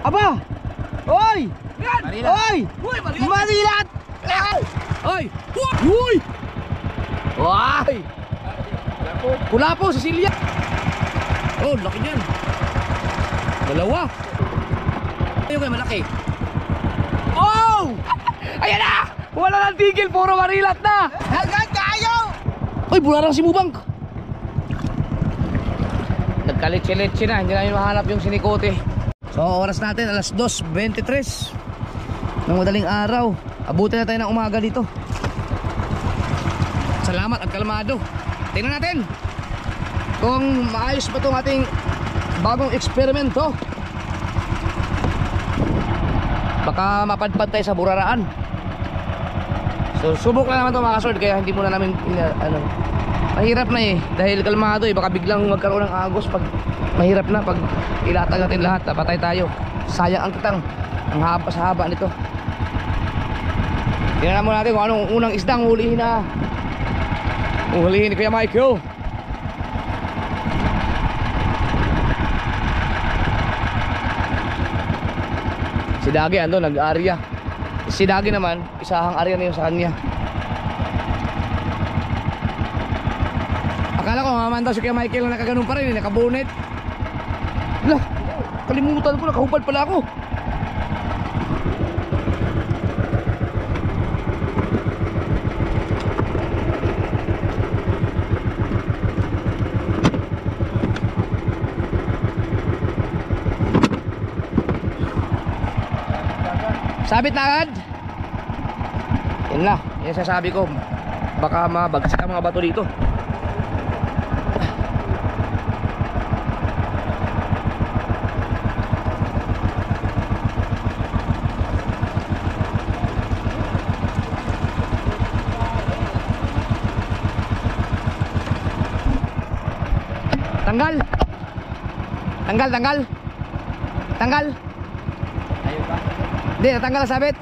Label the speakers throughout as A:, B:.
A: Aba! Oy! Oy! Marilat!
B: Oy! Uy! Uy! Kulapo, Cecilia! Oh, laki niyan. Dalawa. Ayun kayo, malaki. Oh! Ayan na! Wala nang tigil, puro marilat na!
A: Hanggang tayo!
B: Uy, bularang si Mubang. Nagkaletse-letse na, hindi namin mahanap yung sinikote. So, oras natin, alas 2:23 ng madaling araw. Abutin na tayo ng umaga dito. Salamat at kalmado. Tingnan natin kung maayos ba itong ating bagong eksperimento. Baka mapadpad tayo sa buraraan. So, subok lang naman ito mga kasord. Kaya hindi muna namin mahirap na eh. Dahil kalmado eh. Baka biglang magkaroon ng agos pag mahirap na. Pag ilatag natin lahat, patay tayo. Sayang ang kitang. Ang haba sa haba nito. Tingnan muna natin kung anong unang isdang hulihin na. Hulihin ni Kuya Michael. Si Dagi ando nag-area. Si Dagi naman isahang area na yun sa kanya. Akala ko mamanta si Kuya Michael na nakaganon pa rin, nakabonet. Lah, kalimutan ko, nakahubad pala ako. Sabit na agad. Yan na, yan sasabi ko. Baka mabagsak ang mga bato dito. Tanggal. Tanggal, tanggal. Tanggal. Ayun ba? Hindi, natanggal ang sabit.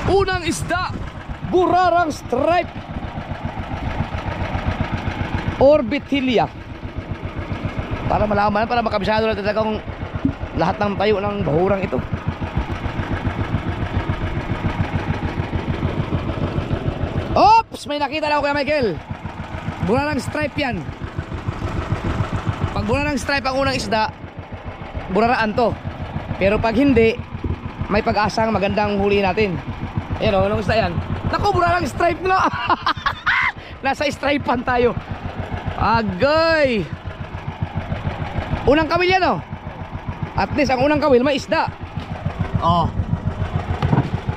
B: Unang isda, burarang stripe Orbitilia. Para malaman, para makabisado natin talagang lahat ng tayo ng bahurang ito. Oops! May nakita na ako Kuya Michael. Burarang stripe yan. Pag burarang stripe ang unang isda, buraraan to. Pero pag hindi, may pag-asang magandang huli natin. Ayan o, anong isda yan? Naku, burarang stripe na. Nasa stripean tayo. Agay. Unang kawil yan oh. At least ang unang kawil may isda. Oh.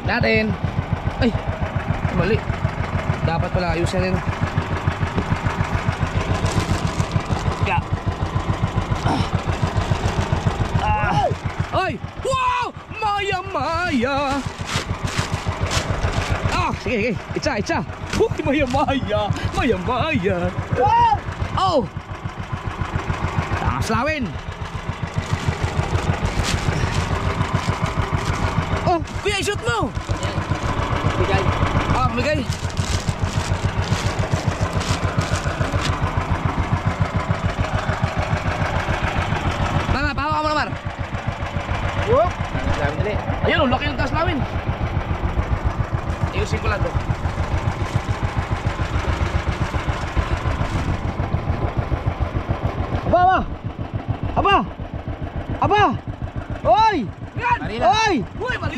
B: Natin. Ay, mali. Dapat pala ayusin yun. Yeah. Ay, wow! Maya, maya. Ah, sige, sige. Itsa. Uy, maya, maya. Maya, maya. Wow! Oh! Tangaslawin. Oh, kuya, i-shoot mo. Bigay. Ah, bigay. Mama, pahawa ka mo naman. Whoop! Dali. Ayun, laki ng tangaslawin. Ayusin ko lang to. Aba! Aba! Aba! Oy! Marilat.
A: Oy!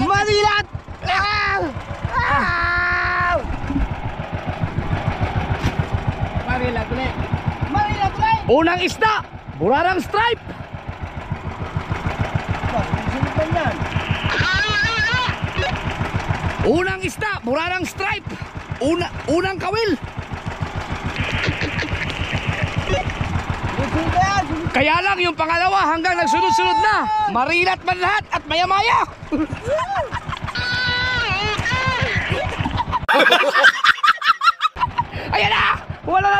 A: Marilat!
B: Marilat ulit.
A: Marilat ulit!
B: Unang isda, burarang stripe. Unang isda, burarang stripe. Unang kawil. Kaya lang yung pangalawa hanggang nagsunod-sunod na. Marilat man lahat at maya-maya.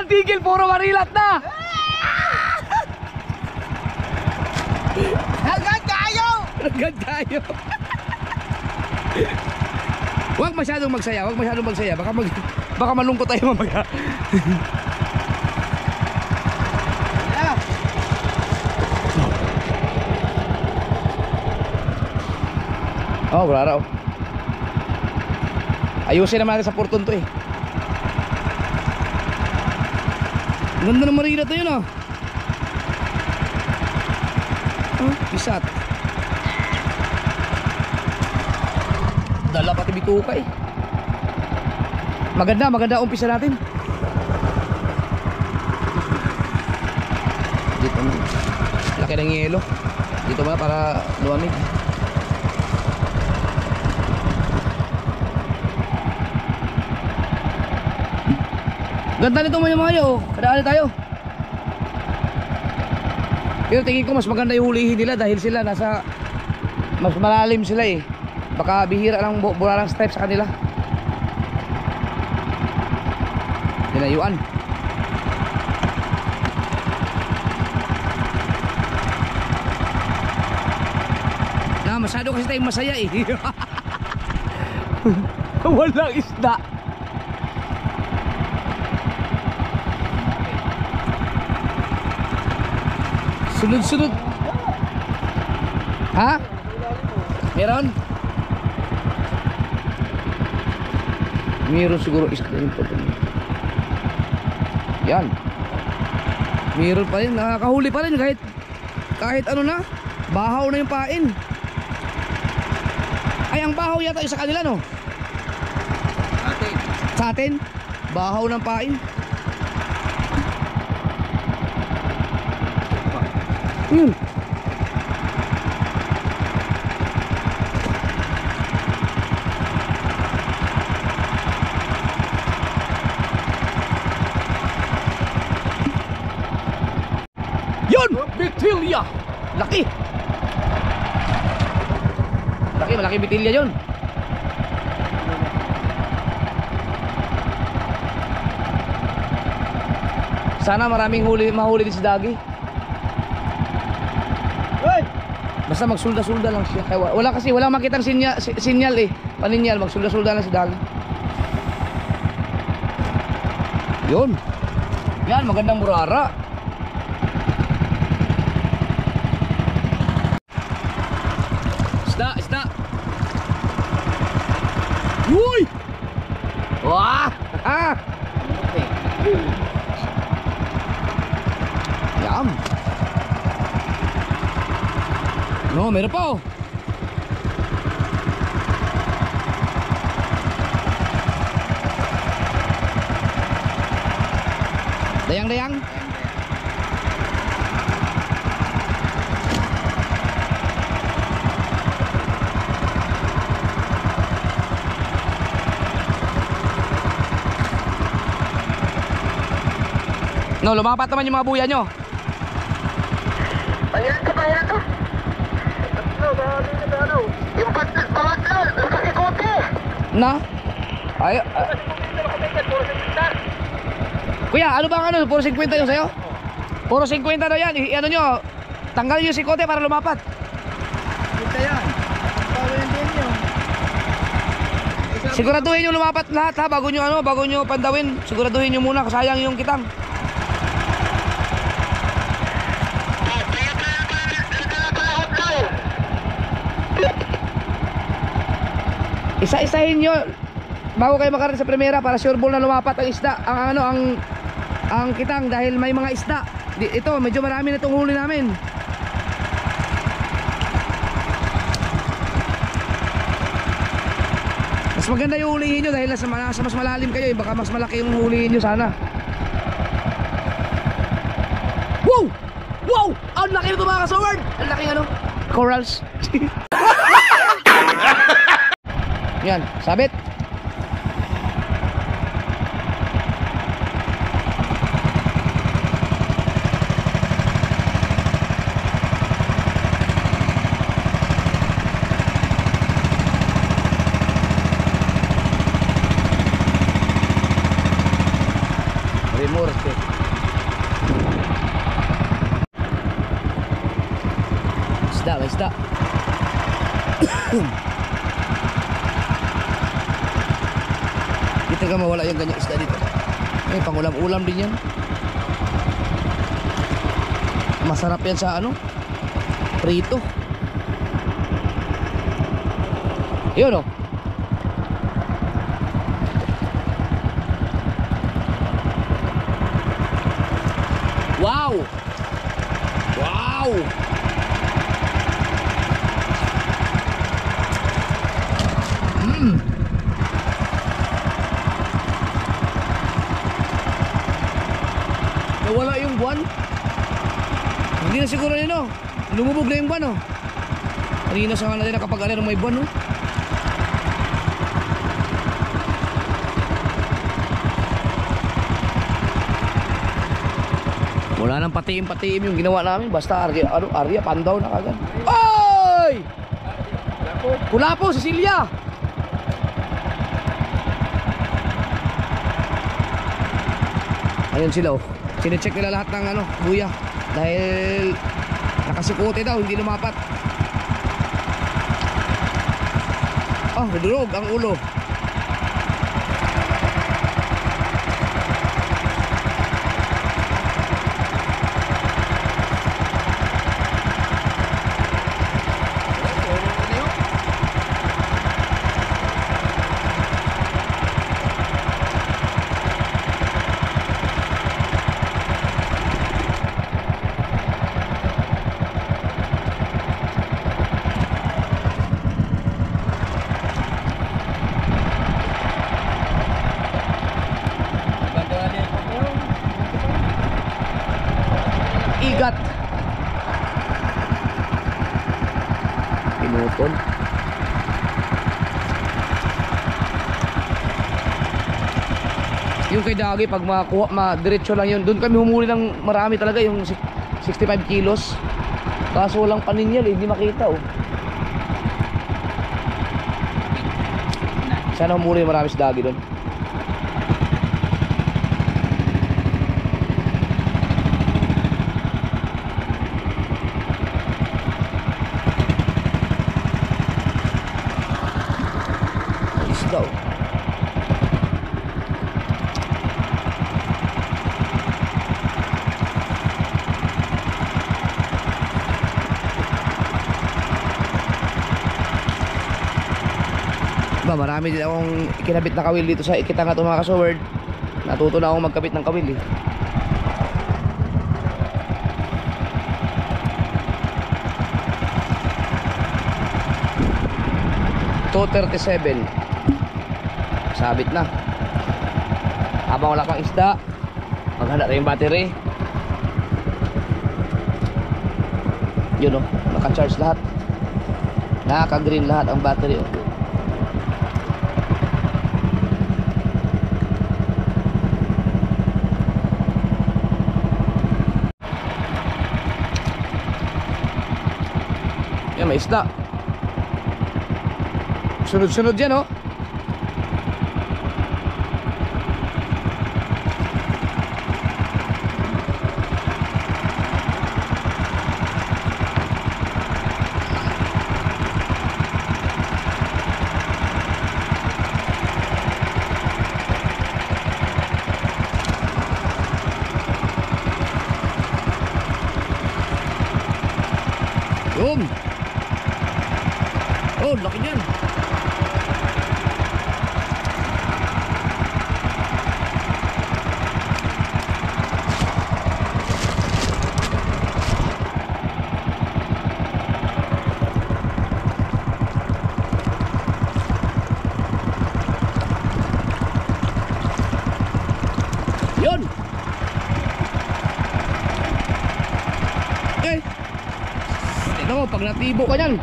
B: Walang tigil, puro marilat na.
A: Hanggang kayo!
B: Agad tayo. Huwag masyadong magsaya, huwag masyadong magsaya. Baka malungkot tayo mamaya.
A: Yeah.
B: Oh, wala raw. Ayusin naman natin sa porton to eh. Ganda ng marina to yun oh. Pisat. Dala pati bituka eh. Maganda umpisa natin. Dito na. Laki ng yelo. Dito ba para luwamig. Ganda nito mga oh. Kadaan tayo. Pero tingin ko mas maganda yung hulihin nila dahil sila nasa mas malalim sila eh. Baka bihira lang bularang stripe sa kanila. Dinayuan. Na masyado kasi tayong masaya eh. Walang isda. Sunod-sunod. Ha? Meron? Meron siguro isda yung po. Yan. Meron pa rin. Nakakahuli pa rin kahit ano na. Bahaw na yung pain. Ay, ang bahaw yata yung sa kanila no? Sa atin? Bahaw ng pain. Yun. Yun! Bitilya! Laki! Malaki bitilya yun. Sana maraming mahuli din si Dagi. Basta magsulda-sulda lang siya. Wala makitang sinyal eh. Paninyal, magsulda-sulda lang si Dagi. Yun. Yan, magandang murara. Isda. Uy! Wah! Ah! Yum. No, meron pa oh. Dayang. No, lumapat naman yung mga buya nyo.
A: Pangilan to. Yung pangatlo, sa ikote.
B: Na? Ay. Kuya, ano ba ang puro 50 yung sa'yo? Puro 50 daw yan. Ano nyo, tanggalin yung sikote para lumapat.
A: Kita yan. Pawin din yun.
B: Siguraduhin nyo lumapat lahat ha, bago nyo pandawin. Siguraduhin nyo muna, kasayang yung kitang. Isa-isahin nyo bago kayo makarating sa primera para sure ball na lumapat ang isda, ang kitang dahil may mga isda. Ito, medyo marami na itong huli namin. Mas maganda yung hulihin nyo dahil nasa mas malalim kayo, baka mas malaki yung hulihin nyo sana. Wow! Ang laki nito mga kasaward! Ang laki corals. Yan, sabit. Timor-Leste. Isda, may isda. Kita ka mawala yung ganyang isda dito. Eh, pangulam-ulam din yan. Masarap yan sa ano? Prito. Yun oh. Wow! Wow! Nawala yung buwan. Hindi na siguro yun oh. Lumubog na yung buwan oh. Kanina sa natin nakapag-alala ng may buwan oh. Wala nang patiim-patiim yung ginawa namin. Basta Arya, pandaw na kagad. Oy! Kulapo, Cecilia! Ayun sila oh. Sinecheck nila lahat ng ano, buya. Dahil nakasikote daw, hindi lumapat. Oh, nadurog ang ulo. Igat. Pinutol. Yung kay Dagi, pag makuha, diretso lang yun. Doon kami humuli ng marami talaga, yung 65 kilos. Kaso walang paninyal, hindi makita oh. Sana humuli marami si Dagi doon. Isda oh. Marami din akong kinabit na kawil dito sa Ikitanga mga kasoward. Natuto na akong magkabit ng kawil eh. $237. Sabit na. Habang wala pang isda, maghanda na yung battery. Yun oh, naka-charge lahat. Naka-green lahat ang battery oh. Yan, may isda. Sunod-sunod yan oh. Yun. Oh, laki niyan. Yun. Okay. Ito mo, pag natibo ka niyan,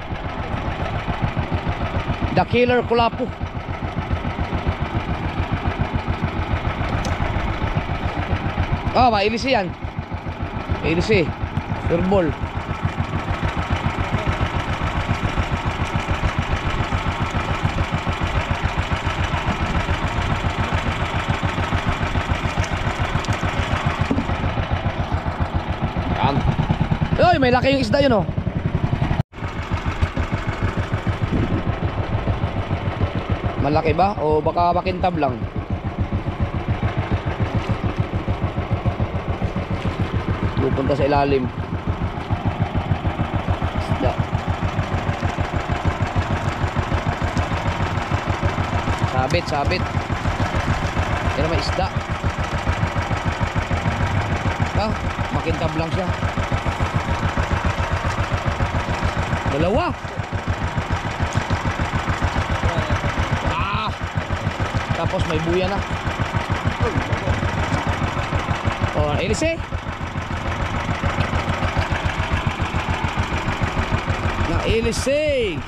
B: The Killer Kulapo. Oh, mailisi yan. Mailisi. Surbol. Ay, may laki yung isda yun, oh. Malaki ba? O baka makintab lang? Pupunta sa ilalim. Isda. Sabit, sabit. Yan naman isda. Ah, makintab lang siya. Dalawa. Ah. Tapos may buya na. Oh, Elise. Na Elise.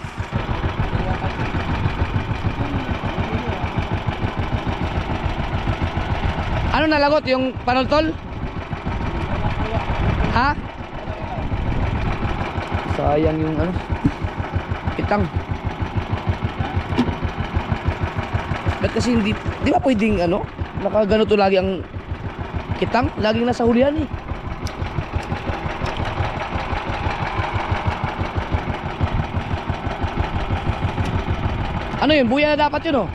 B: Ano nalagot yung panultol? Ha? Sayang yung ano, kitang. Ba't kasi hindi, di ba pwedeng ano, nakaganoto lagi ang kitang? Laging nasa hulihan eh. Ano yun? Buya na dapat yun, oh.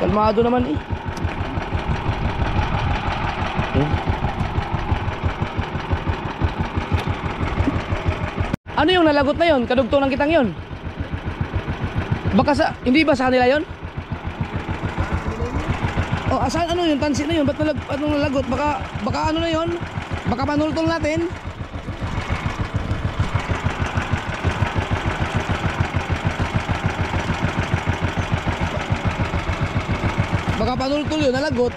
B: Kalmado naman eh. Ano yung nalagot na yun? Kadugtong ng kitang yun? Baka sa, hindi ba sa kanila yun? O asan ano yun? Tansi na yun? Ba't anong nalagot? Baka ano na yun? Baka panultol natin? Baka panultol yun, nalagot.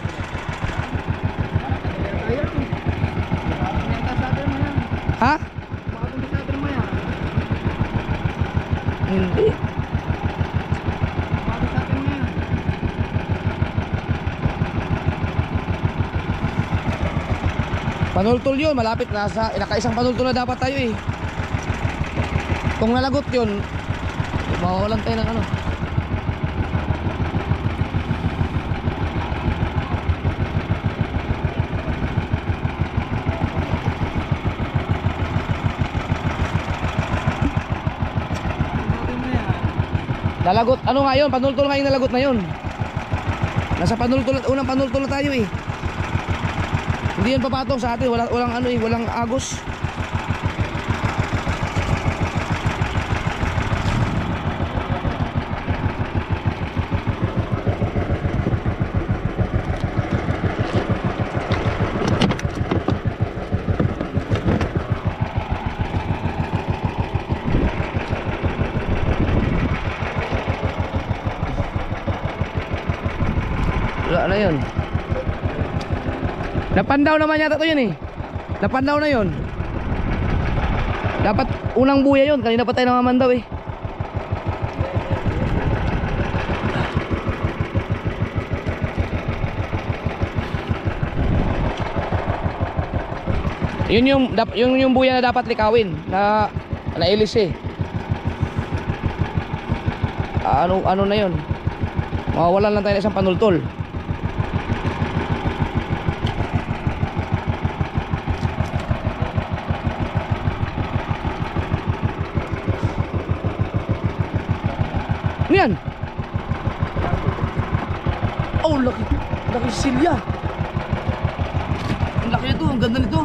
B: Ha? Hindi. Panultol yun, malapit na sa nakaisang panultol na dapat tayo eh. Kung nalagot yun, mawawalan tayo ng ano. Nalagot, ano nga yun? Panultol nga yung nalagot na yun. Nasa panultol, unang panultol na tayo eh. Hindi yan papatong sa atin, walang ano eh, walang agos. Wala na yun. Napandaw naman yata to yun eh. Napandaw na yun. Dapat unang buya yun. Kanina pa tayo namamandaw eh. Yun yung buya na dapat likawin. Na ilis eh. Ano na yun. Mawawalan lang tayo ng isang panultol. Ano yan? Oh, laki. Laki Silya. Ang laki nito. Ang ganda nito.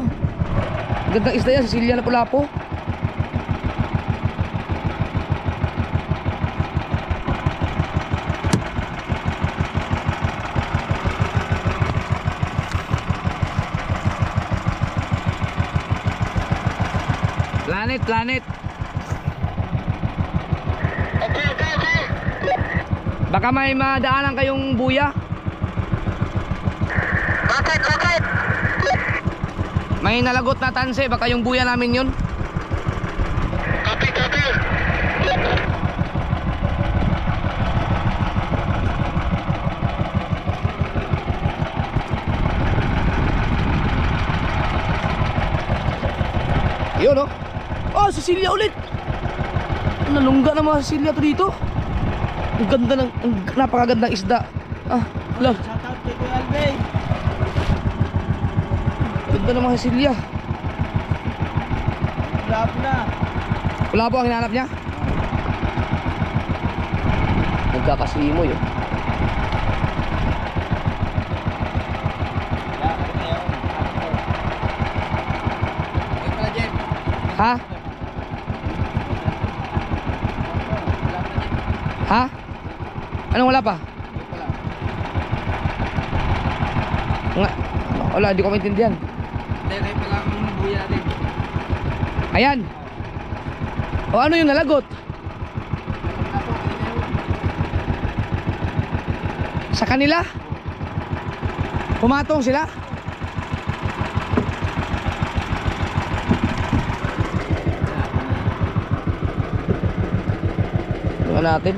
B: Ang ganda isda yan. Silya na Lapu-Lapu. Planet. Baka may madaanan kayong buya.
C: Bakit?
B: May nalagot na tanse, baka yung buya namin yun.
C: Copy.
B: Yun oh. Oh, si Silya ulit. Nalungga na mga Silya to dito. Ang ganda ng, napakagandang isda. Ah, lang.
A: Shout out kay Kuya Albay.
B: Ganda ng mga Cecilia.
A: Labo na.
B: Wala po ang hinahanap niya? Nagkakasimoy oh. Ha? Ha? Anong wala pa? Nga, wala, hindi ko maintindihan.
A: Kayo pala ang buya natin.
B: Ayan. O ano yung nalagot? Sa kanila? Pumatong sila? Tingnan natin.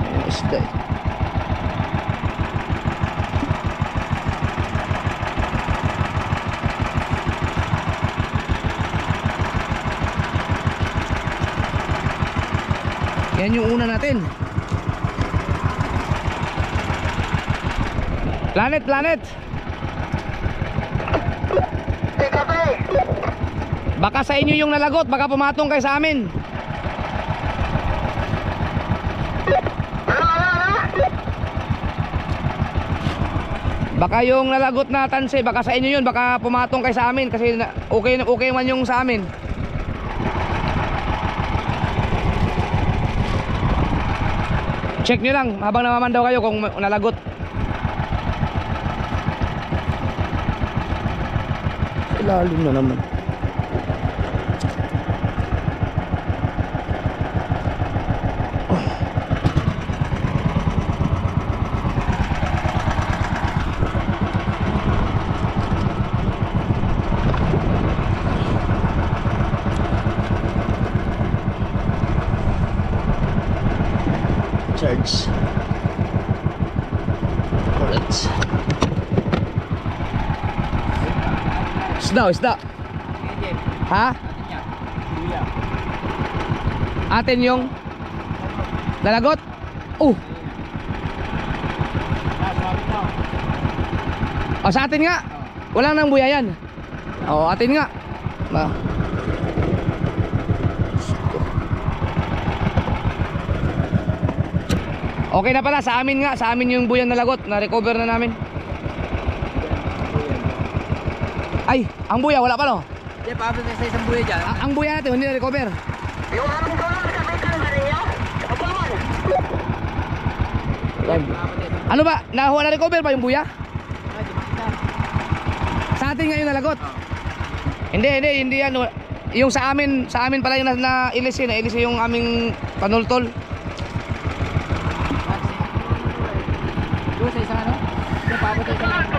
B: Ayan, isda eh. Yan yung una natin. Planet. Baka sa inyo yung nalagot, baka pumatong kayo sa amin. Baka yung nalagot na tanse, baka sa inyo yun, baka pumatong kayo sa amin kasi okay man yung sa amin. Check nyo lang habang namamandaw kayo kung nalagot. Ilalim na naman. Charge. Alright. Isda. Ha? Atin yung nalagot? Oh, sa atin nga. Wala nang buya yan. Oo, atin nga. Okay na pala, sa amin nga. Sa amin yung buyan na lagot. Na-recover na namin. Ay, ang buya wala pa no?
A: Hindi, paabot na sa isang buya dyan.
B: Ang buya natin hindi na-recover.
C: Yung anong gawin sa kapitan ba ninyo? Ako naman.
B: Ano ba? Nakuha na-recover ba yung buya? Sa atin nga yung nalagot. Hindi yan. Yung sa amin pala yung na-ilisi yung aming panultol.
A: Doon sa isang ano? Hindi, paabot na isang ano?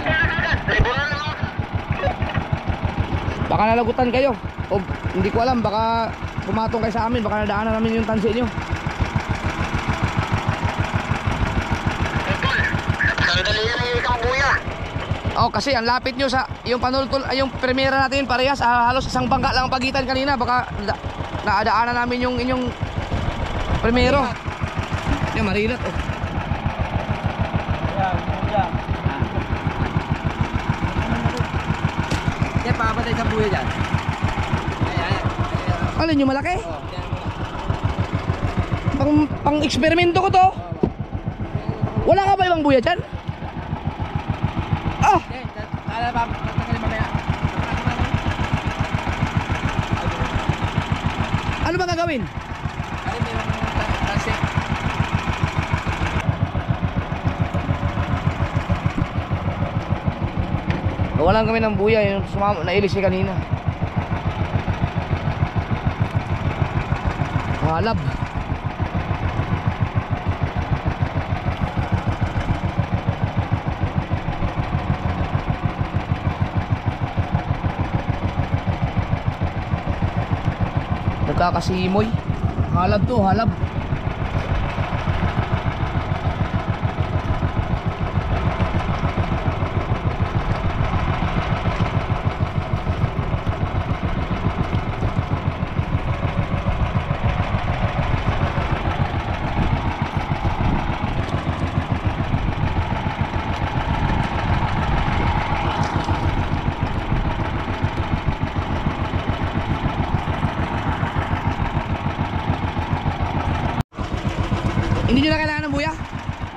B: Baka nalagutan kayo. O hindi ko alam, baka pumatong kayo sa amin, baka nadaanan namin yung tansi nyo.
C: Sandali yan yung ikang buya.
B: Oh, kasi ang lapit nyo sa yung panultol, yung premiera natin parehas, halos isang bangka lang ang pagitan kanina, baka naadaanan namin yung inyong primero. Yan, marilat oh.
A: Hindi, paabot na isang buya dyan.
B: Alin yung malaki? Pang eksperimento ko to. Wala ka ba ibang buya dyan? Ah! Ano ba gagawin? Wala kami ng buya, yung nailis siya kanina. Halab. Nagkakasimoy. Halab to, halab. nyo na kailangan ng buya?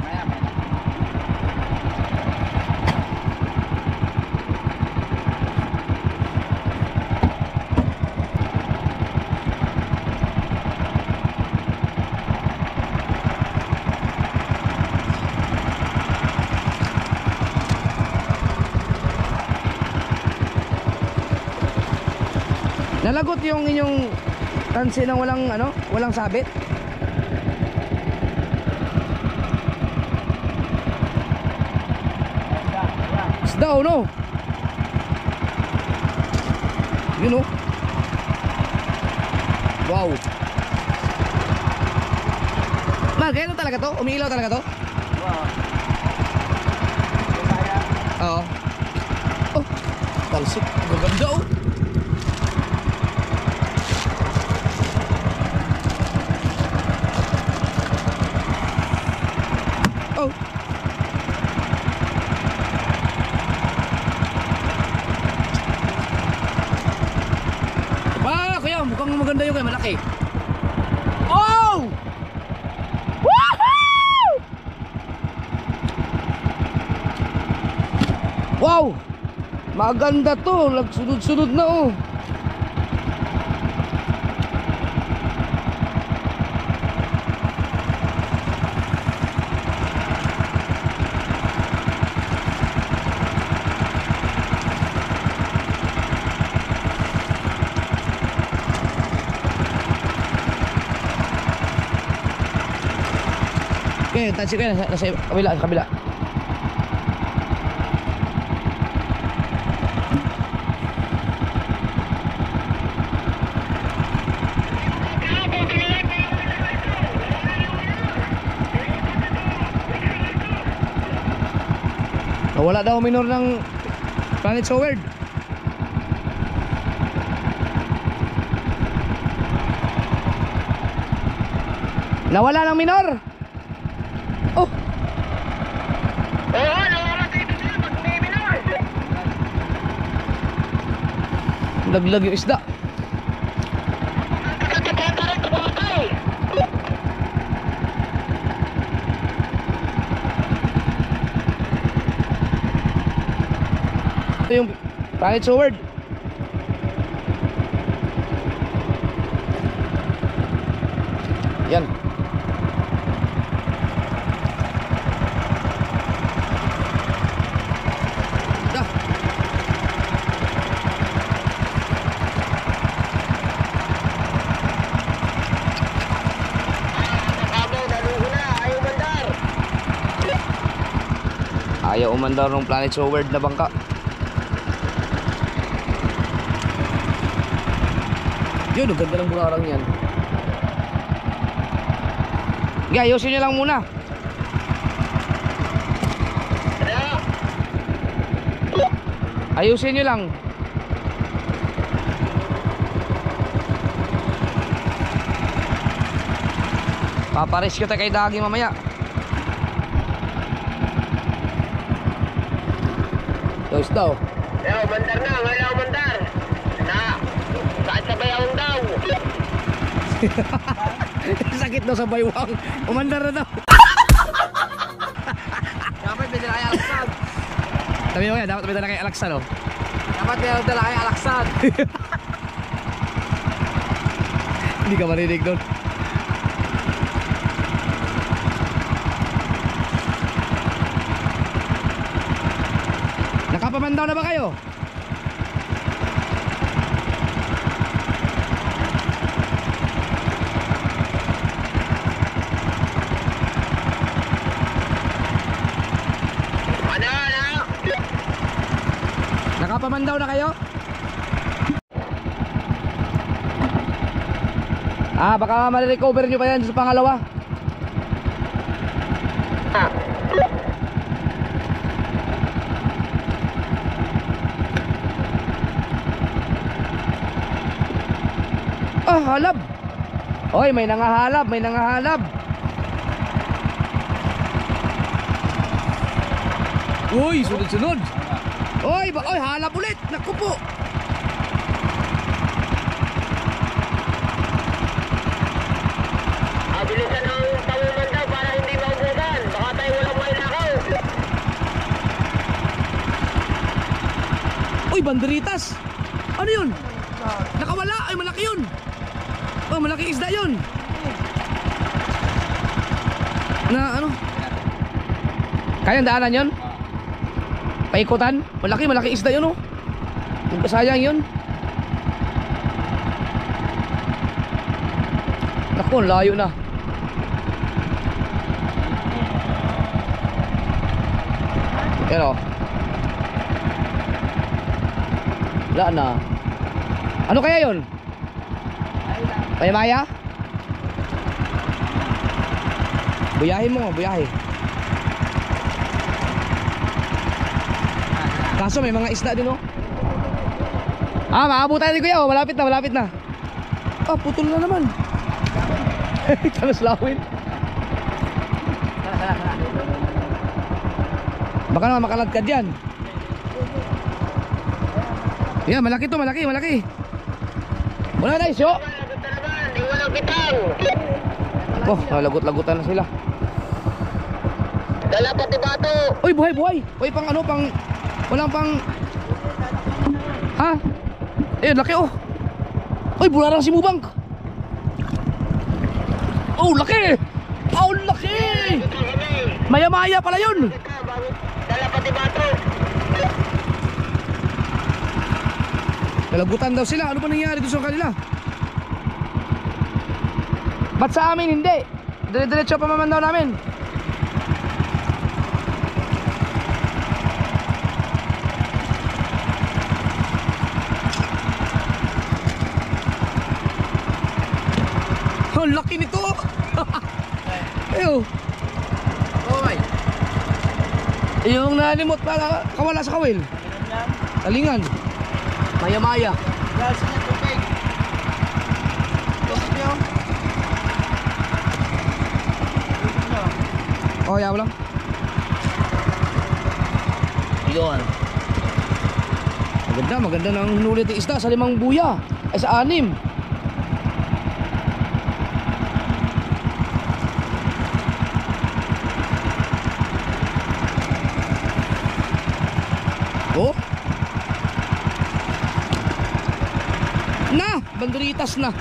A: Maya.
B: Nalagot yung inyong tansi ng walang sabit. Isda o no? Yun o. Wow. Mal, kaya talaga to? Umiilaw talaga to?
A: Wow.
B: Oo. Oh, talsik. Gaganda oh. Oh. Kuya, mukhang maganda yung kay malaki. Oh! Woohoo! Wow! Maganda to, nagsunod-sunod na oh. Okay, tansik ko yan, nasa kabila. Nawala daw minor ng Planet Soward. Nawala ng minor. Oh.
C: Oo, nawala dito sila pag may minor.
B: Laglag yung isda. Ito yung Planet Soward. Yan. Dah. Ayaw umandar ng Planet Soward na bangka. Yun, ang ganda ng burarang yan. Okay, ayusin nyo lang muna. Ayusin nyo lang. Paparescue tayo kay Dagi mamaya. Tapos daw.
C: Mandar na, ngayon mandar. Kahit sa bayawang daw.
B: Sakit daw sa baywang. Umandar na daw.
A: Dapat may dala kayo alaksan.
B: Sabi mo kaya, dapat may dala kayo alaksan oh.
A: Dapat may dala kayo alaksan.
B: Hindi ka marinig doon. Nakapamandaw na ba kayo? Nakapamandaw na kayo? Baka ma-recover nyo pa yan sa pangalawa. Halab. Oy, may nangahalab, may nangahalab. Uy, sunod-sunod. Oy, halab ulit. Naku po.
C: Bilisan ang panguman daw para hindi
B: banderitas. Ano yun? Nakawala. Ay, malaki yun. Oh, malaki isda yun. Na ano? Kayang daanan yun? Paikutan? Malaki isda yun, oh. Sayang yun. Naku, layo na. Yan, oh. Wala na. Ano kaya yun? Maya-maya? Buyahin mo, buyahin. Kaso may mga isda din, oh. Ah, maabot tayo, kuya, oh. Malapit na, malapit na. Ah, putol na naman. Talas lawin. Baka naman makaladkad yan. Yeah, malaki to, malaki. Wala na isyo.
C: Walang bitang.
B: Oh, lagot-lagutan na sila.
C: Dala pati bato.
B: Uy, buhay. Uy, pang ano, pang... Walang pang... Ha? Eh, laki, oh. Uy, bularang si Mubang. Oh, laki. Oh, laki. Maya-maya pala yun.
C: Dala pati bato.
B: Nalagutan daw sila. Ano ba nangyari doon sa kanila? Ba't sa amin hindi? Dire-diretso pa maman daw namin. Ang laki nito. Eyo.
A: Okay.
B: Yung nalimot para kawala sa kawil. Talingan. Maya-maya.
A: Gas niya tubig. Tubig niyo.
B: Oh, yaw lang. Yun. Maganda ng nulit ng isda sa 5 buya. Ay sa 6. Oh. Na, banderitas na.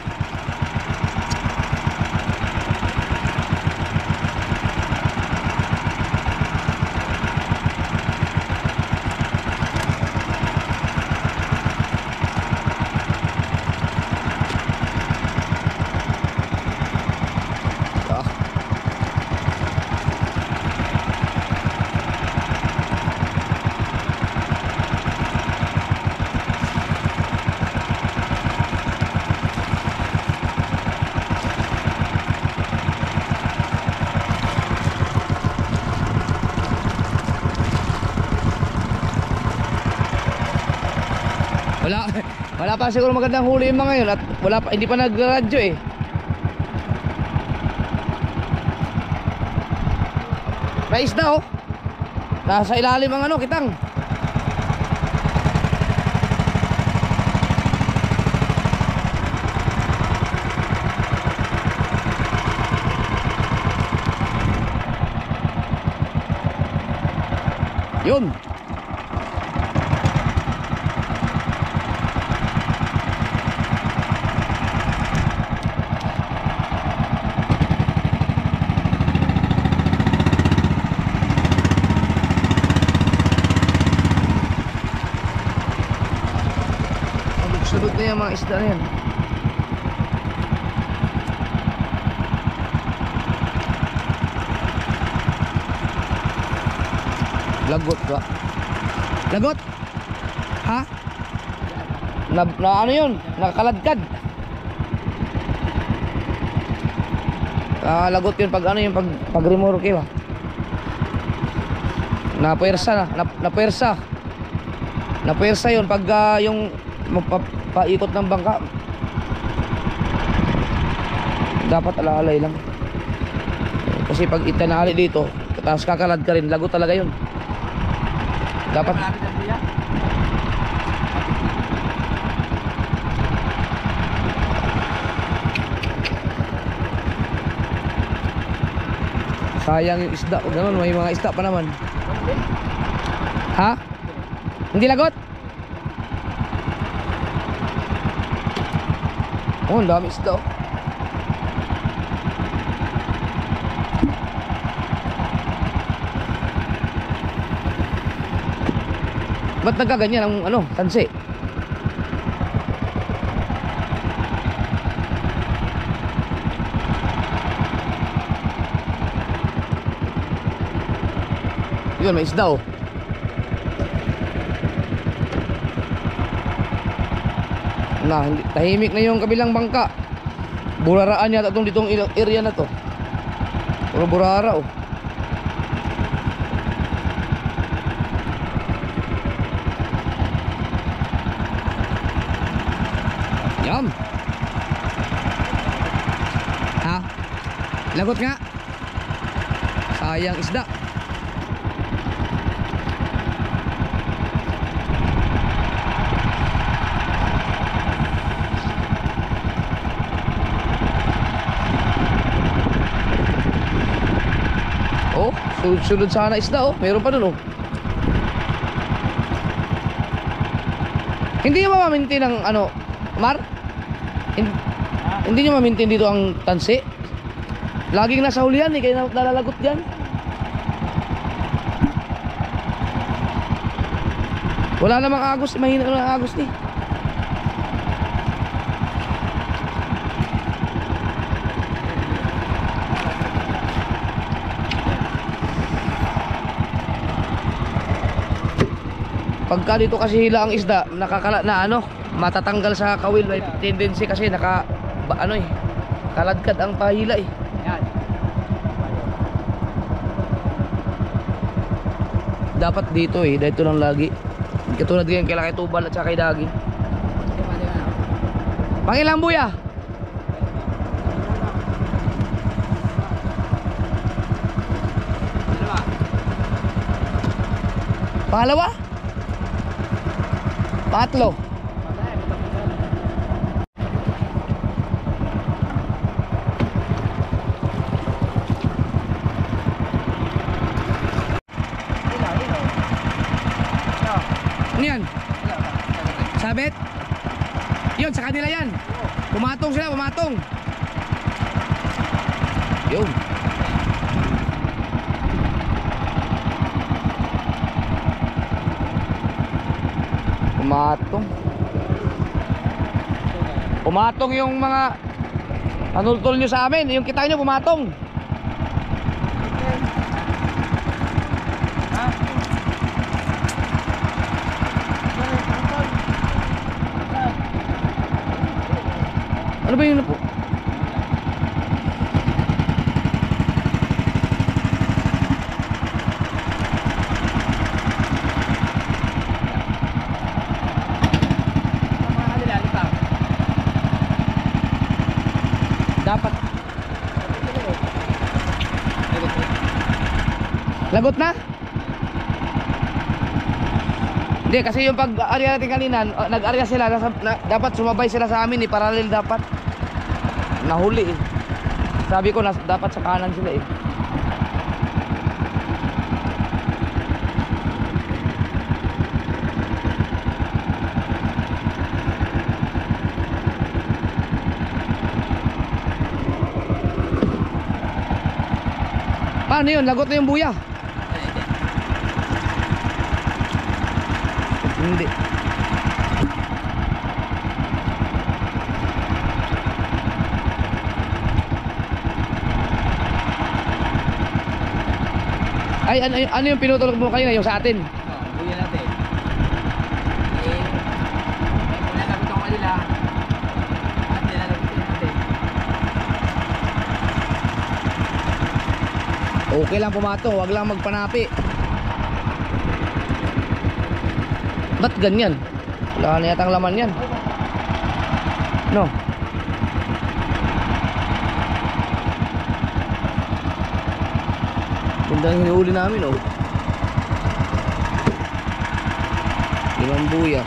B: Wala pa siguro magandang huli yung mga yun at wala pa, hindi pa nagradyo eh. May isda, oh. Nasa ilalim ang ano, kitang. Yun. Sunod na yung mga isda na yan. Lagot ba? Lagot? Ha? Na ano yun? Nakakaladkad. Lagot yun pag ano yung pag remorke ba? Napuwersa na. Napuwersa yun pag yung paikot ng bangka. Dapat alaalay lang. Kasi pag itanali dito, tapos kakalad ka rin, lagot talaga yun. Dapat sayang yung isda. O ganun, may mga isda pa naman. Ha? Hindi lagot? Oh, ang dami isda oh. Ba't nagkaganyan ang ano, tansi? Yun, may isda oh. Na, hindi, tahimik na yung kabilang bangka. Buraraan yata itong ditong area na to. Puro burara oh. Yum. Ha? Lagot nga. Sayang isda. Oh, sunod sana isda oh. Meron pa dun oh. Hindi nyo mamamintin ng ano, Mar? Hindi nyo mamintin dito ang tansi? Laging nasa huli yan eh, kaya nalalagot dyan. Wala namang agos, mahina namang agos eh. Pagka dito kasi hila ang isda, nakakala na ano, matatanggal sa kawil, may tendency kasi ano eh, kaladkad ang pahila eh.
A: Yan.
B: Dapat dito eh, dito lang lagi. Katulad ganyan kay Tubal at saka kay Dagi. Pangilang buya? Pangalawa? Pangatlo? Ano yan? Sabit? Yun, sa kanila yan. Pumatong sila, pumatong. Yun. Pumatong. Pumatong yung mga panultol nyo sa amin. Yung kita nyo pumatong. Ano ba yun na po? Dapat lagot na? Hindi, kasi yung pag-area natin kanina, nag-area sila, dapat sumabay sila sa amin eh, parallel dapat. Nahuli eh. Sabi ko, dapat sa kanan sila eh. Paano yun? Lagot na yung buya? Hindi. Ay, ano yung pinutulog mo kanina? Yung sa atin?
A: Buya natin. Eh, may nalabot ako kanila. At nilalabot natin.
B: Okay lang pumatong, wag lang magpanapi. Ba't ganyan? Wala na yatang laman yan. No? Gandang hinihuli namin oh. Limang buya.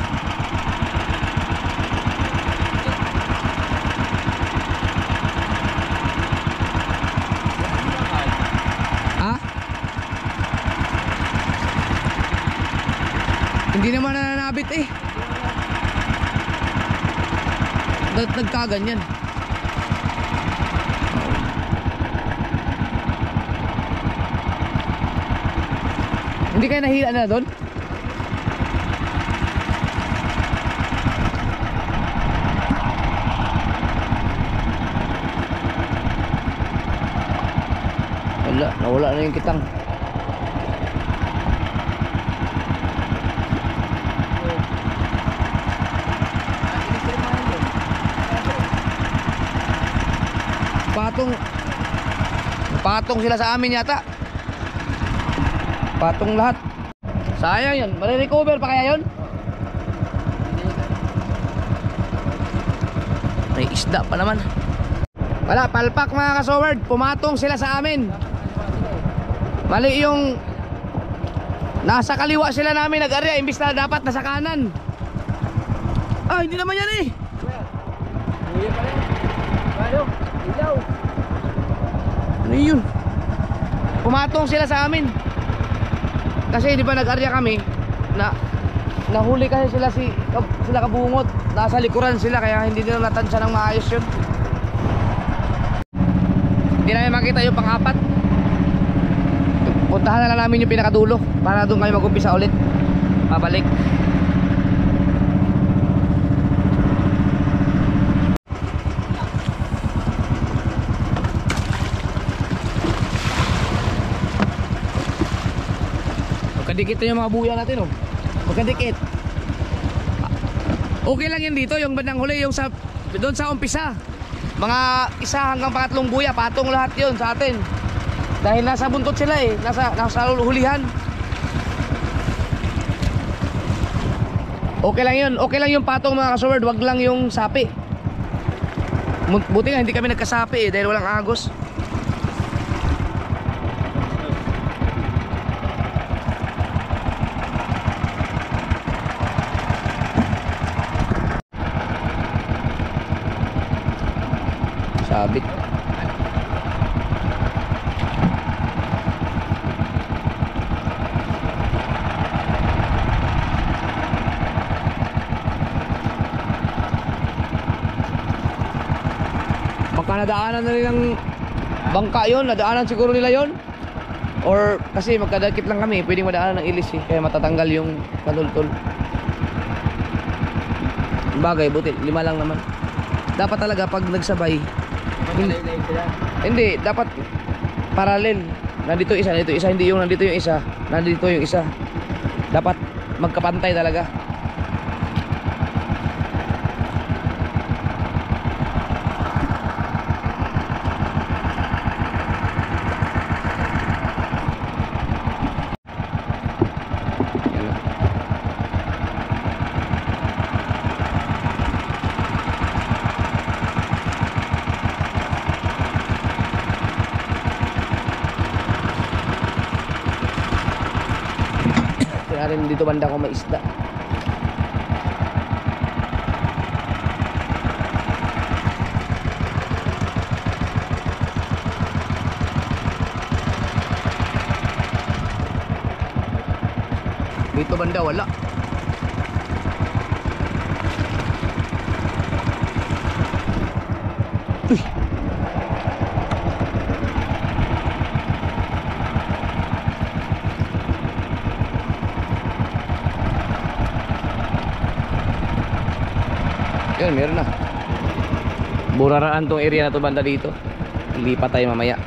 B: Ha? Hindi naman nananabit eh. Nagkaganyan. Hindi kayo nahila na doon? Nawala na yung kitang. Patong sila sa amin yata. Patong lahat. Sayang yun. Mare-recover pa kaya yun? May isda pa naman. Wala, palpak mga kasoward. Pumatong sila sa amin. Mali yung nasa kaliwa sila namin nag-area, imbis na dapat nasa kanan. Ah, hindi naman yan eh. Ano yun? Pumatong sila sa amin. Kasi di ba nag-area kami na nahuli kasi sila kabungot. Nasa likuran sila kaya hindi nila natansya ng maayos yun. Hindi namin makita yung pang-apat. Puntahan na lang namin yung pinakadulo para doon kayo mag-umpisa ulit. Pabalik. Magkadikit na yung mga buya natin, oh. Magkadikit. Okay lang yan dito, yung bandang huli, yung doon sa umpisa. Mga isa hanggang pangatlong buya, patong lahat yun sa atin. Dahil nasa buntot sila eh, nasa hulihan. Okay lang yun, okay lang yung patong mga kasoward, wag lang yung sapi. Buti nga hindi kami nagkasapi eh, dahil walang agos. Sabit. Baka nadaanan na nilang bangka yon, nadaanan siguro nila yon. Or kasi magkadakit lang kami, pwedeng madaanan ng ilis eh, kaya matatanggal yung katultul. Bagay, buti, 5 lang naman. Dapat talaga pag nagsabay, hindi, dapat parallel. Nandito isa, hindi yung nandito yung isa, nandito yung isa. Dapat magkapantay talaga. Rin dito banda ko may isda. Dito banda wala. Uy. Yun, meron na. Buraraan tong area na to banda dito. Lipat tayo mamaya.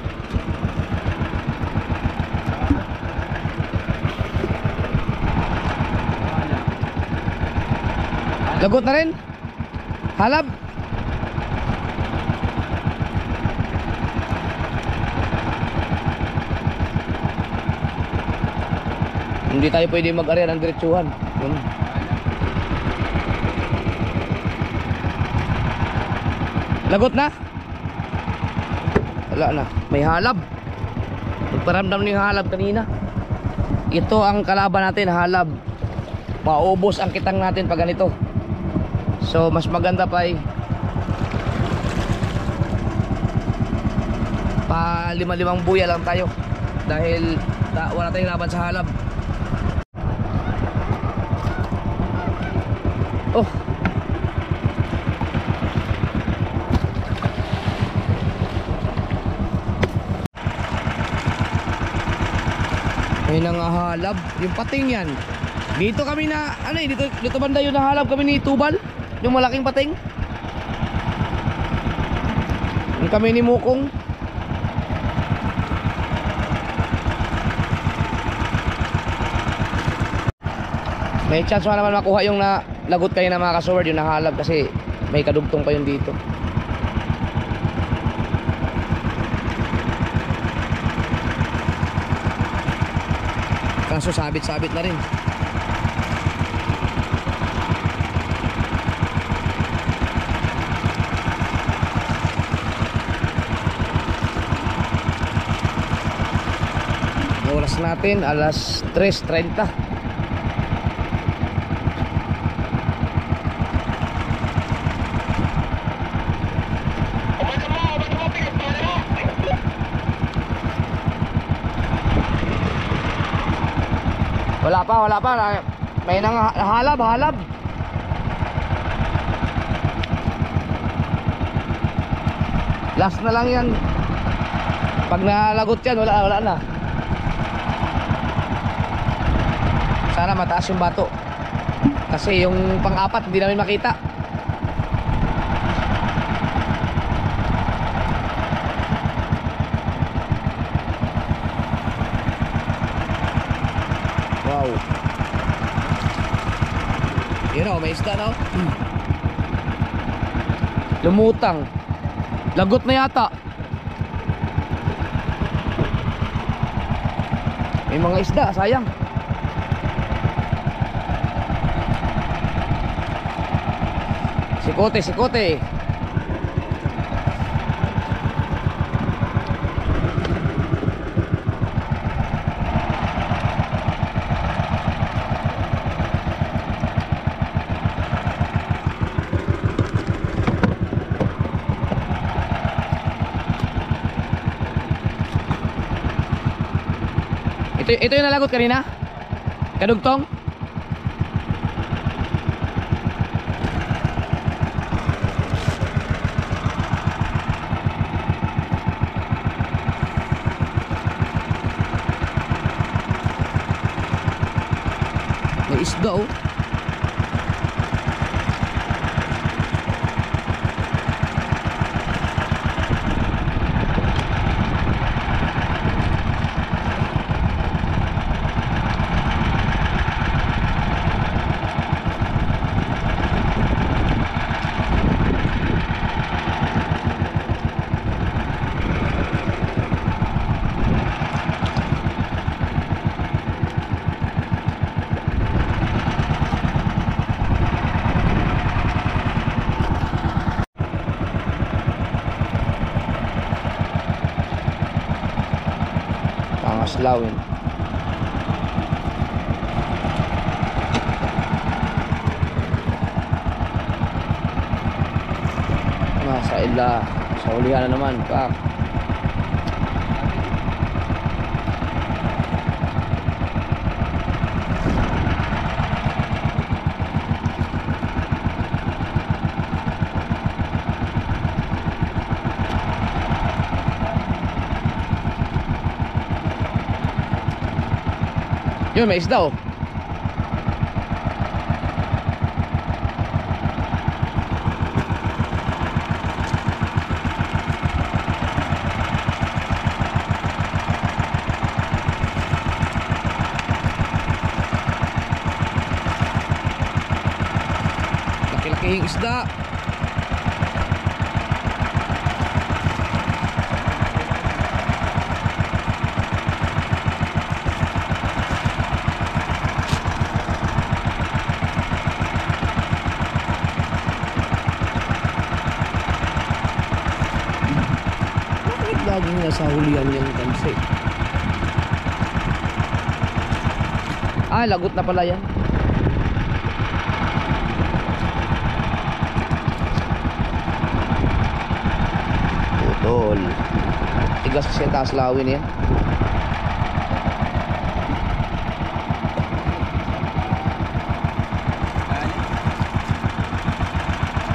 B: Lagot na rin. Halab. Hindi tayo pwede mag-area ng diretsuhan. Yun. Lagot na? Wala na. May halab. Nagparamdam na yung halab kanina. Ito ang kalaban natin, halab. Maubos ang kitang natin pag ganito. So mas maganda pa eh, pa 5 buya lang tayo. Dahil wala tayong laban sa halab. Oh, May nangahalab. Yung pating yan. Dito kami na, ano eh, dito banda yung nahalab kami ni Tubal. Yung malaking pating. Yung kami ni Mukong. May chance pa naman makuha yung lagot kayo na mga kasword, yung nahalab kasi may kadugtong pa yun dito. Kaso sabit-sabit na rin. Oras natin alas 3:30. Wala pa. May halab. Last na lang yan. Pag nalagot yan, wala na. Sana mataas yung bato. Kasi yung pang-apat hindi namin makita. Wow. Yun o, may isda na o. Lumutang. Lagot na yata. May mga isda, sayang. Sikote. Ito yung nalagot kanina? Kadugtong? May isda oh. Pangaslawin. Nasa ila. Sa ulihan na naman. Pak. Yun, may isda oh. Laki-lakihing isda. Laging nasa hulihan yung kanse. Ah, lagot na pala yan. Putol. Tigas kasi yung taas lawin yan.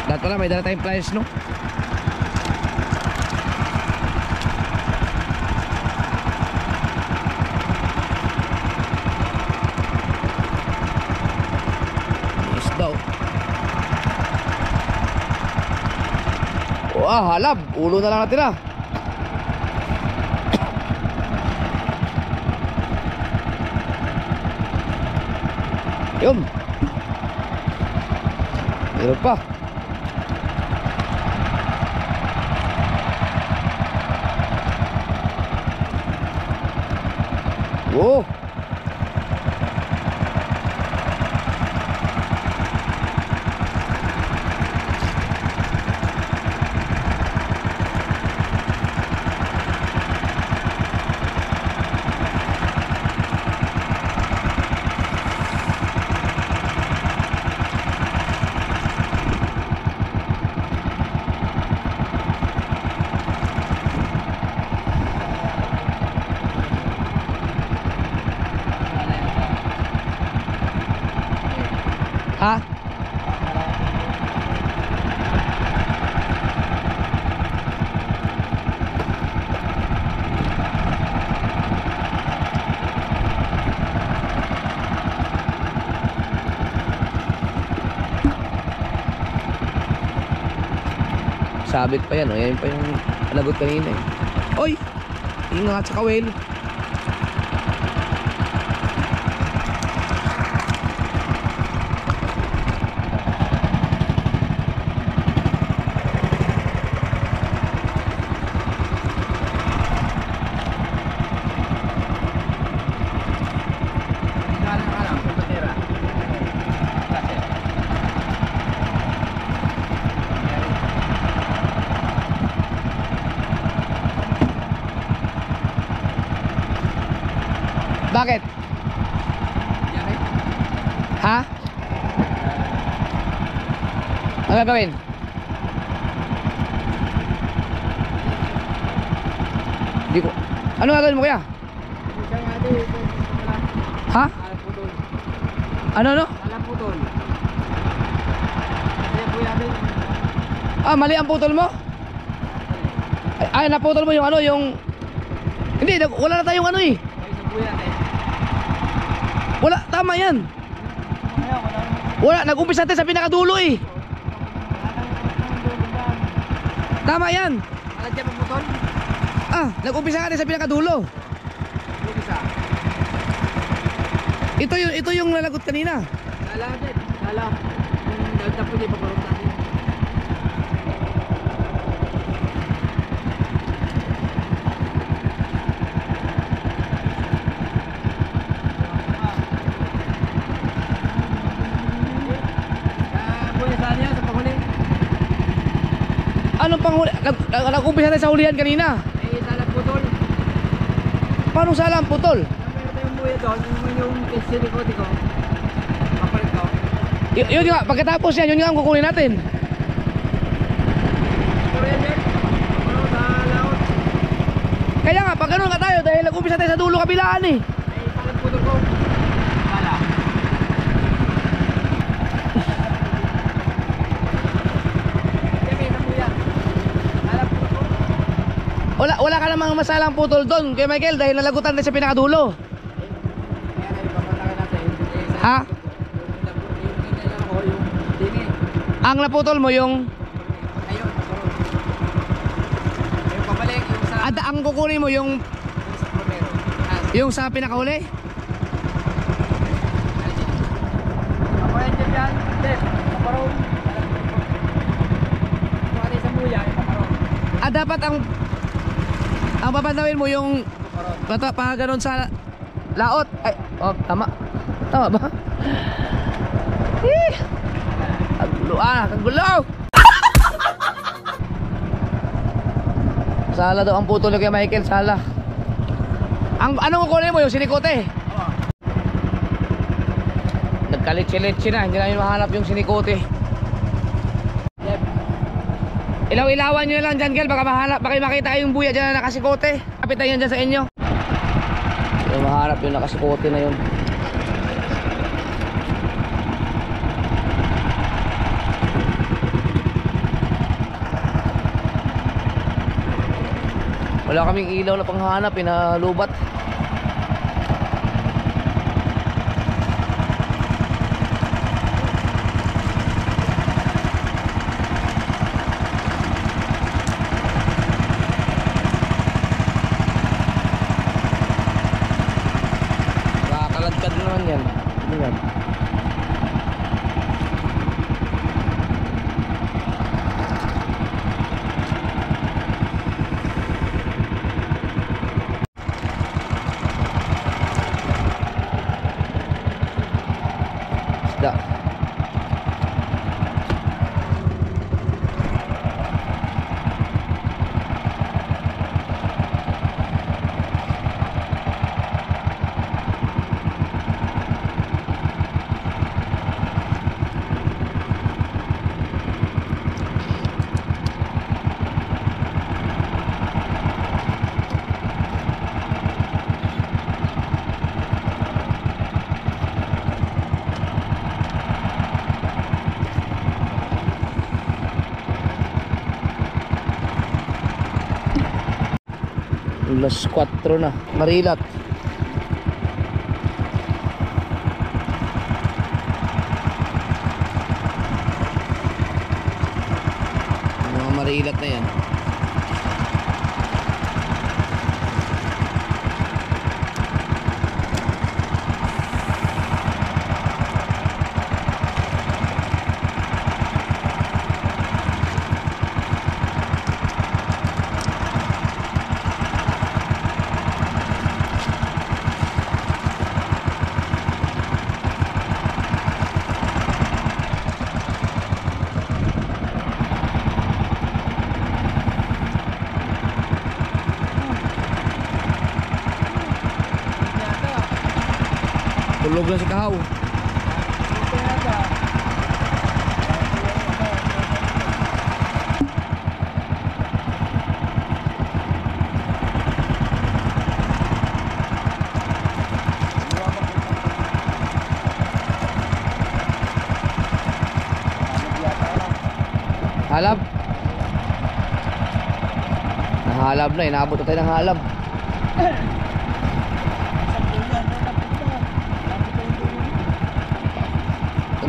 B: Dapat pala may dala tayong pliers no? halab. Ulo na lang natira. Yun. Meron pa. Oh. Ha? Sabit pa yan, oh. Yan pa yung lagot kanina eh. Oy! Ingat sa kawel. Bakit? Ha? Ano gagawin? Hindi ko. Ano gagawin mo kuya? Ha? Ano? Ah, mali ang putol mo? Ay, naputol mo yung ano, yung... Hindi, wala na tayong ano eh. Wala, tama yan. Wala, nag-umpisa natin sa pinakadulo eh. Tama yan. Ah, nag-umpisa natin sa pinakadulo. Ito yung nalagot kanina.
A: Lala. Dagdag po di paparong natin.
B: Anong panghuli? Nag-umpisa tayo sa hulihan kanina.
A: Salang putol.
B: Paano salang putol?
A: Meron yung buya doon, yung sinikoti ko. Kapalit ko.
B: Yun nga, pagkatapos yan, yun nga ang kukunin natin.
A: Puro yan din. Puro sa laot.
B: Kaya nga, pag ganun ka tayo, dahil nag-umpisa tayo sa dulo kabilaan eh.
A: Salang putol ko. Lala.
B: Wala ka namang masalang putol doon kay Michael dahil nalagutan din sa pinakadulo. Ha? Ang naputol mo yung
A: pabalik yung sa
B: ang kukunin mo yung sa pinakahuli.
A: kapalit dyan. Kaparong. Kung ano sa buya, kaparong.
B: Dapat ang papandawin mo yung pa ganon sa laot. Ay, oh, tama ba? Kagulo. Sala daw ang putol ni kay Michael, sala. Anong kukunin mo yung sinikote? Nagkalit-litsi na, hindi namin mahanap yung sinikote. Ilaw-ilawan nyo na lang dyan, Gel. Baka makita yung buya dyan na nakasikote. Kapitan yan dyan sa inyo. Yung mahanap yung nakasikote na yun. Wala kaming ilaw na panghanap, pinalubat. Kadkad naman yan. Ayan. Isda. Alas 4 na, Marilat. Mga Marilat na yan. Tulog na si Kahaw. Halab. Nahalab na, inaabot na tayo ng halab.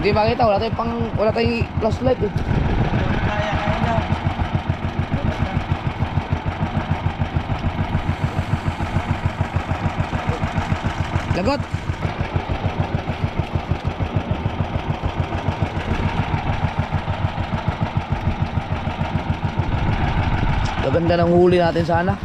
B: Hindi makita, wala tayong flashlight eh. Lagot. Gaganda ng huli natin sana.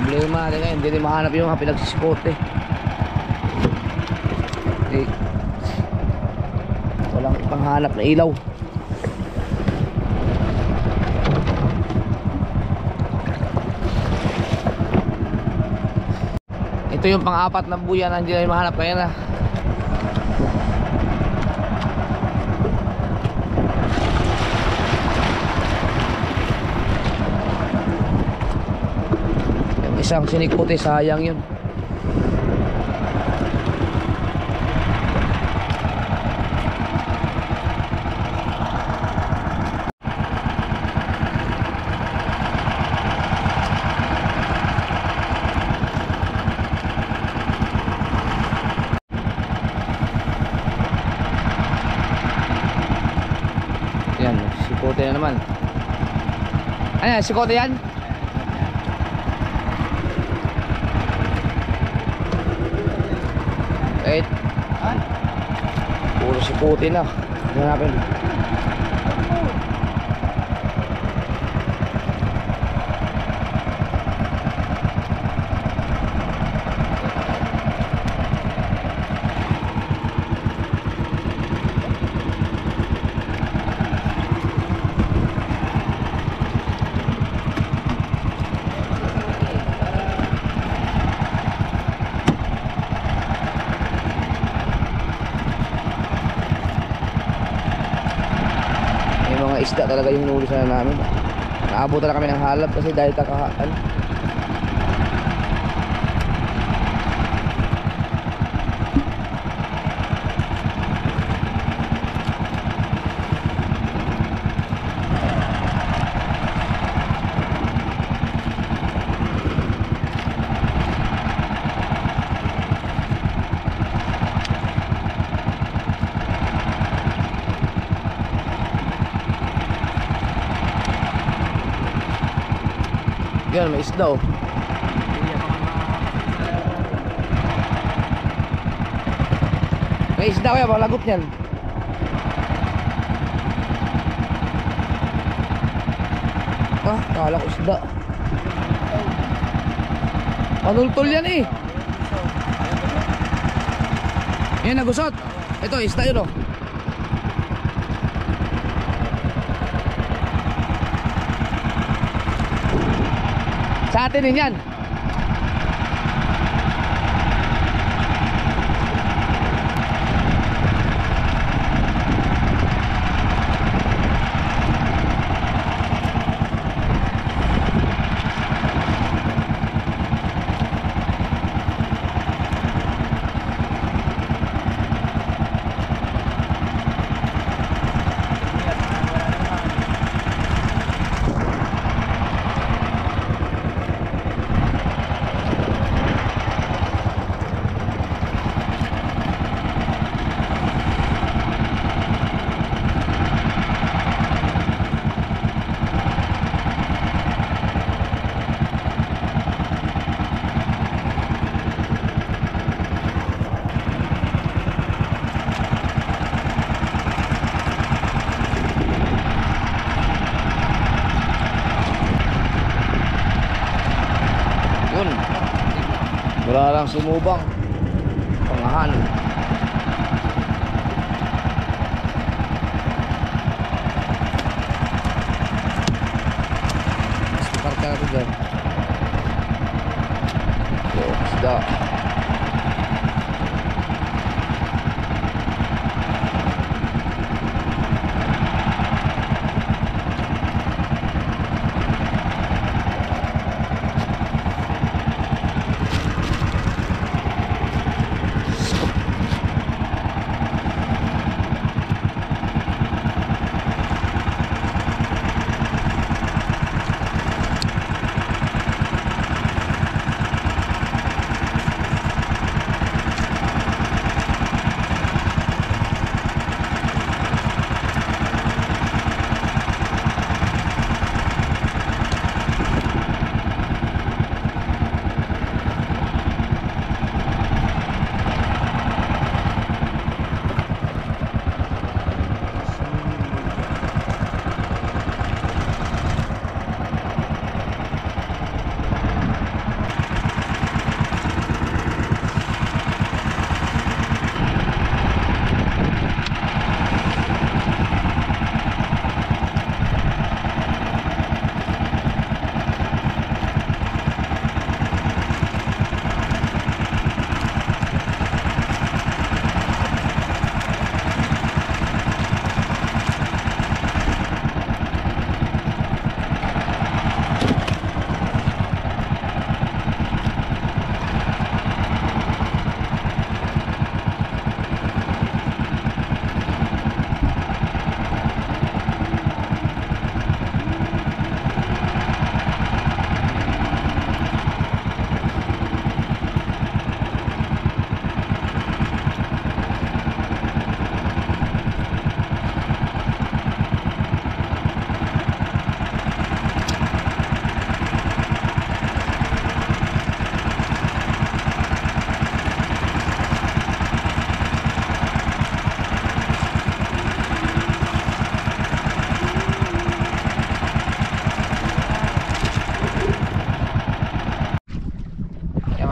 B: Problema natin ngayon, hindi rin mahanap yung mga pinagsisikote. Okay. Walang ipanghanap na ilaw. Ito yung pang-apat na buya na hindi na mahanap kaya na. Isang sinikote, sayang yun. Yan, sikote na naman. Ayan, sikote yan. Kahit puro sikote na. Hanapin. Isda talaga yung nuli sana namin. Naabot na kami ng halab kasi dahil kakahaan. Yan, may isda oh. May isda kaya, baka lagot niyan. Ah, kala ko isda. Panultol yan eh. Yan, nagusot. Ito, isda yun oh. Sa atin din yan. Wala lang sumubang pangahan. Mas parka ako dyan. Isda.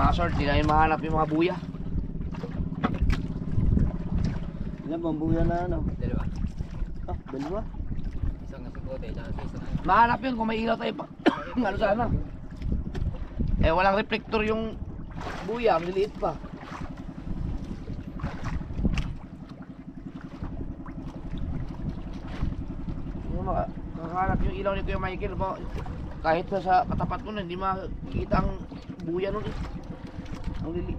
B: Short, di na yung mahanap yung mga buya.
A: Ilan bang buya na ano?
C: Dalawa.
A: Ah, dalawa?
C: Isang nasa kote, tsaka sa isang
B: Mahanap yun kung may ilaw tayo pa. Ano sana? Eh walang reflector yung buya, maliliit pa. Yung makahanap yung ilaw ni Kuya Michael ba? Kahit sa katapat ko na hindi makikita ang buya nun eh. Ang lili.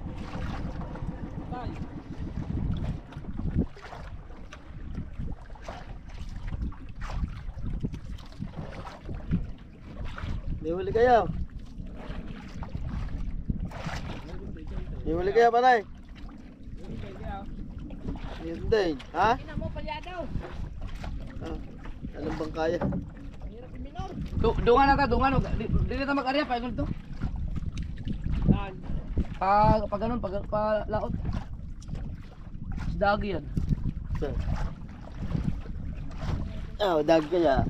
A: May huli kayo? May huli kayo, panay? Hindi. Ha?
B: Ina mo, palya daw.
A: Ah, alam bang kaya?
B: Hirap iminom. Dungan na ta, dungan. Dili ta mag-area pa ganito.
A: Saan?
B: Pag ganun, pag laot. Dagi yan.
D: Sir. Oh, dag kaya.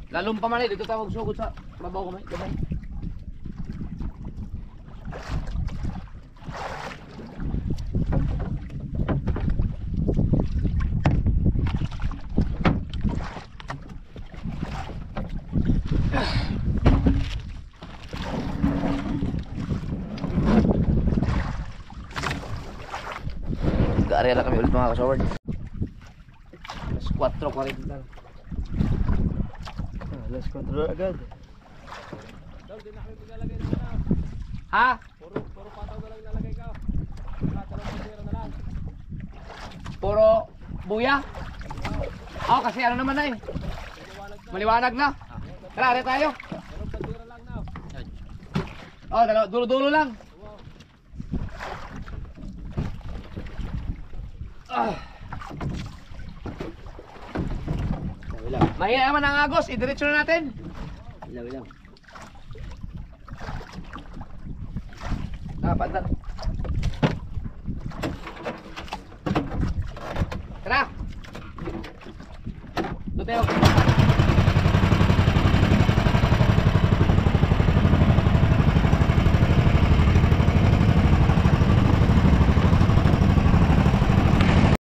B: Lalong pa man dito tawag sugod sa babaw ko may gamay. Gari lang kami ulit mga kasaward. Alas 4:40 lang.
D: Alas 4 agad.
A: Daw, di na kami maglalagay na lang.
B: Ha?
A: Puro pataw na lang nalagay ka. Tatalong pagkira na lang.
B: Puro buya? Oo, kasi ano naman na eh. Maliwanag na. Tara, rin tayo.
A: Pero pagkira lang na.
B: Oh, dulo-dulo lang.
D: Ilaw.
B: Mahina naman ang agos, idiretso na natin.
D: Ilaw.
B: Pantan. Tara. Doon tayo.